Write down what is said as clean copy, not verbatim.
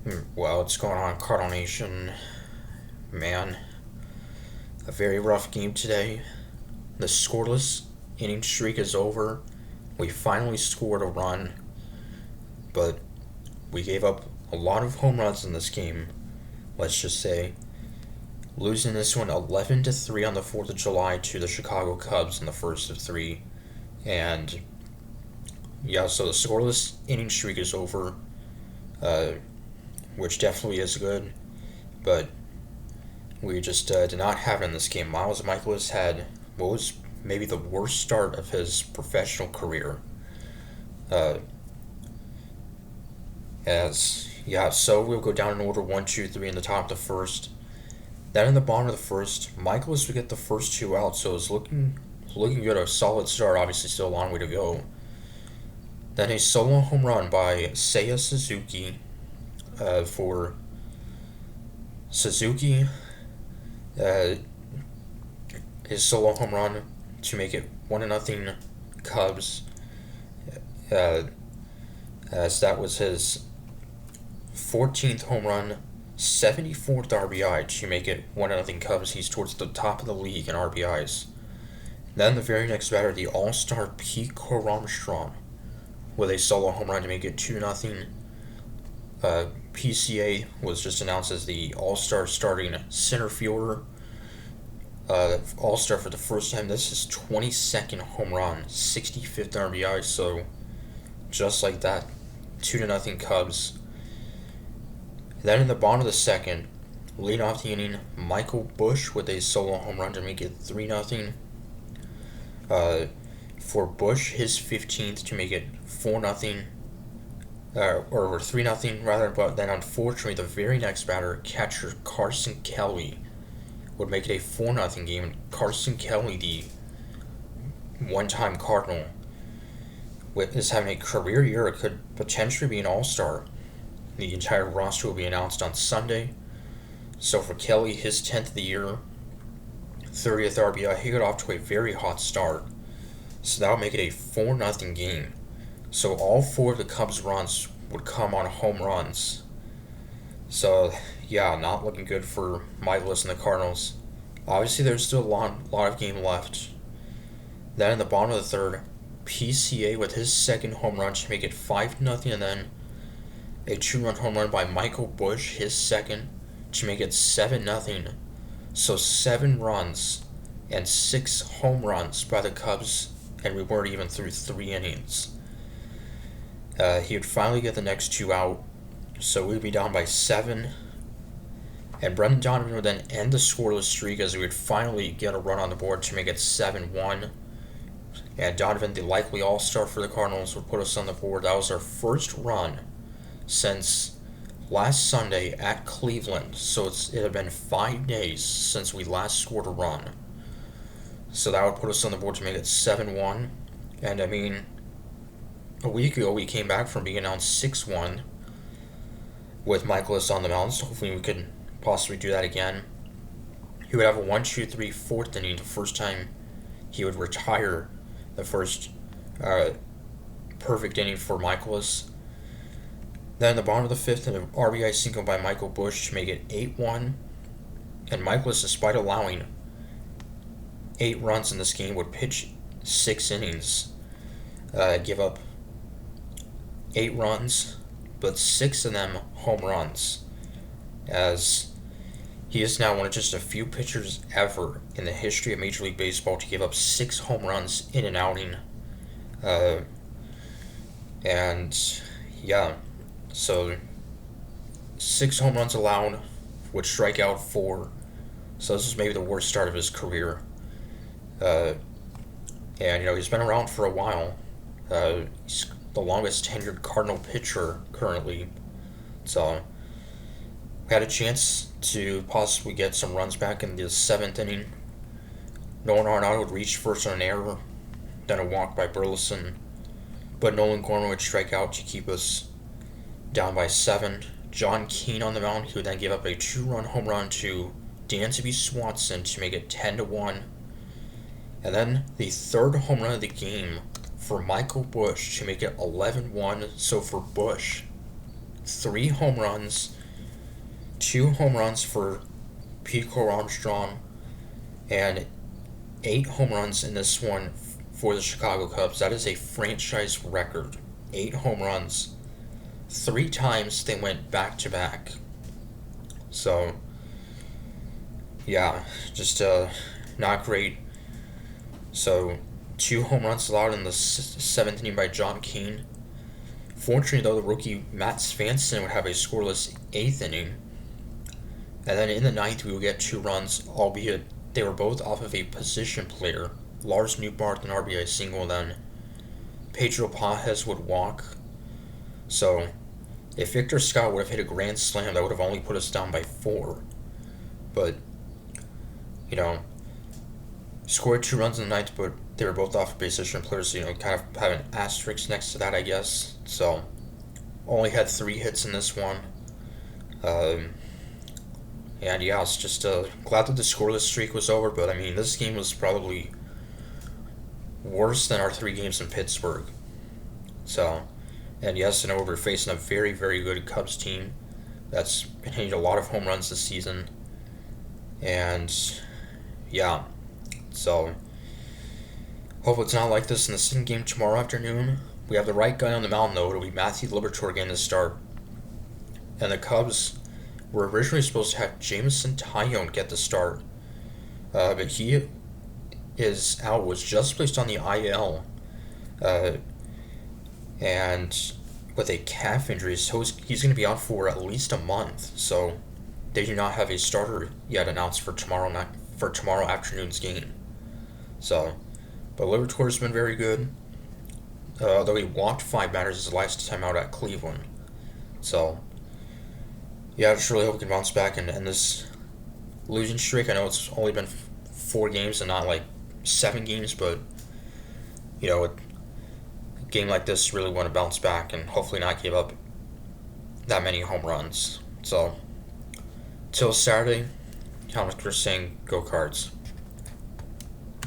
Well, what's going on, Cardinal Nation? Man, a very rough game today. The scoreless inning streak is over. We finally scored a run, but we gave up a lot of home runs in this game. Let's just say losing this one 11-3 on the 4th of July to the Chicago Cubs in the first of three. And yeah, so the scoreless inning streak is over, uh, which definitely is good, but we just did not have it in this game. Miles Michaelis had what was maybe the worst start of his professional career. Uh, so we'll go down in order 1, 2, 3 in the top of the first. Then in the bottom of the first, Michaelis would get the first two out, so it was looking good. A solid start. Obviously, still a long way to go. Then a solo home run by Seiya Suzuki. For Suzuki, uh, his solo home run to make it 1-0 Cubs, uh, as that was his 14th home run, 74th RBI to make it 1-0 Cubs. He's towards the top of the league in RBIs. Then the very next batter, the All-Star Pete Armstrong, with a solo home run to make it 2-0. PCA was just announced as the All-Star starting center fielder. All-Star for the first time. This is 22nd home run, 65th RBI. So just like that, 2-0 Cubs. Then in the bottom of the second, lead off the inning, Michael Busch with a solo home run to make it 3-0. For Busch, his 15th to make it 4-0. Or 3-0 rather, but then unfortunately the very next batter, catcher Carson Kelly, would make it a 4-0 game. Carson Kelly, the one-time Cardinal, is having a career year. It could potentially be an all-star. The entire roster will be announced on Sunday. So for Kelly, his 10th of the year, 30th RBI, he got off to a very hot start. So that would make it a 4-0 game. So all four of the Cubs' runs would come on home runs. So yeah, not looking good for Michaelis and the Cardinals. Obviously, there's still a lot of game left. Then in the bottom of the third, PCA with his second home run to make it 5-0, and then a 2-run home run by Michael Busch, his second, to make it 7-0. So 7 runs and 6 home runs by the Cubs, and we weren't even through 3 innings. He would finally get the next 2 out, so we'd be down by 7. And Brendan Donovan would then end the scoreless streak as we would finally get a run on the board to make it 7-1. And Donovan, the likely all-star for the Cardinals, would put us on the board. That was our first run since last Sunday at Cleveland. So it had been 5 days since we last scored a run. So that would put us on the board to make it 7-1. And I mean, a week ago we came back from being announced 6-1 with Michaelis on the mound. So hopefully we could possibly do that again. He would have a 1-2-3 fourth inning, the first time he would retire the first perfect inning for Michaelis. Then in the bottom of the fifth, an RBI single by Michael Busch to make it 8-1. And Michaelis, despite allowing 8 runs in this game, would pitch 6 innings, give up 8 runs, but 6 of them home runs, as he is now one of just a few pitchers ever in the history of Major League Baseball to give up 6 home runs in an outing. And yeah, so 6 home runs allowed, would strike out 4. So this is maybe the worst start of his career. And he's been around for a while. He's the longest tenured Cardinal pitcher currently. So we had a chance to possibly get some runs back in the 7th inning. Nolan Arenado would reach first on an error, then a walk by Burleson, but Nolan Gorman would strike out to keep us down by 7. John Keane on the mound, he would then give up a 2-run home run to Dansby Swanson to make it 10-1. And then the third home run of the game for Michael Busch to make it 11-1. So for Busch, 3 home runs, 2 home runs for Pico Armstrong, and 8 home runs in this one for the Chicago Cubs. That is a franchise record. 8 home runs. 3 times they went back to back. So, yeah, just not great. So, 2 home runs allowed in the 7th inning by John Keane. Fortunately, though, the rookie Matt Svanson would have a scoreless 8th inning. And then in the 9th, we would get 2 runs, albeit they were both off of a position player. Lars Newbarth, an RBI single, then Pedro Pajes would walk. So, if Victor Scott would have hit a grand slam, that would have only put us down by 4. But, scored 2 runs in the 9th, but they were both off of position players, so, kind of have an asterisk next to that, I guess. So, only had 3 hits in this one. And yeah, it's just glad that the scoreless streak was over, but I mean, this game was probably worse than our 3 games in Pittsburgh. So, and yes, I know we're facing a very, very good Cubs team that's been hitting a lot of home runs this season. And yeah, so hopefully it's not like this in the second game tomorrow afternoon. We have the right guy on the mound, though. It'll be Matthew Liberatore getting the start. And the Cubs were originally supposed to have Jameson Taillon get the start, but he is out, was just placed on the IL, and with a calf injury, so he's going to be out for at least a month. So they do not have a starter yet announced for tomorrow afternoon's game. So, but Liberatore's been very good, though he walked 5 batters his last time out at Cleveland. So, yeah, I just really hope we can bounce back and end this losing streak. I know it's only been 4 games and not like 7 games, but a game like this, really want to bounce back and hopefully not give up that many home runs. So, till Saturday, Thomas Chris saying, go Cards.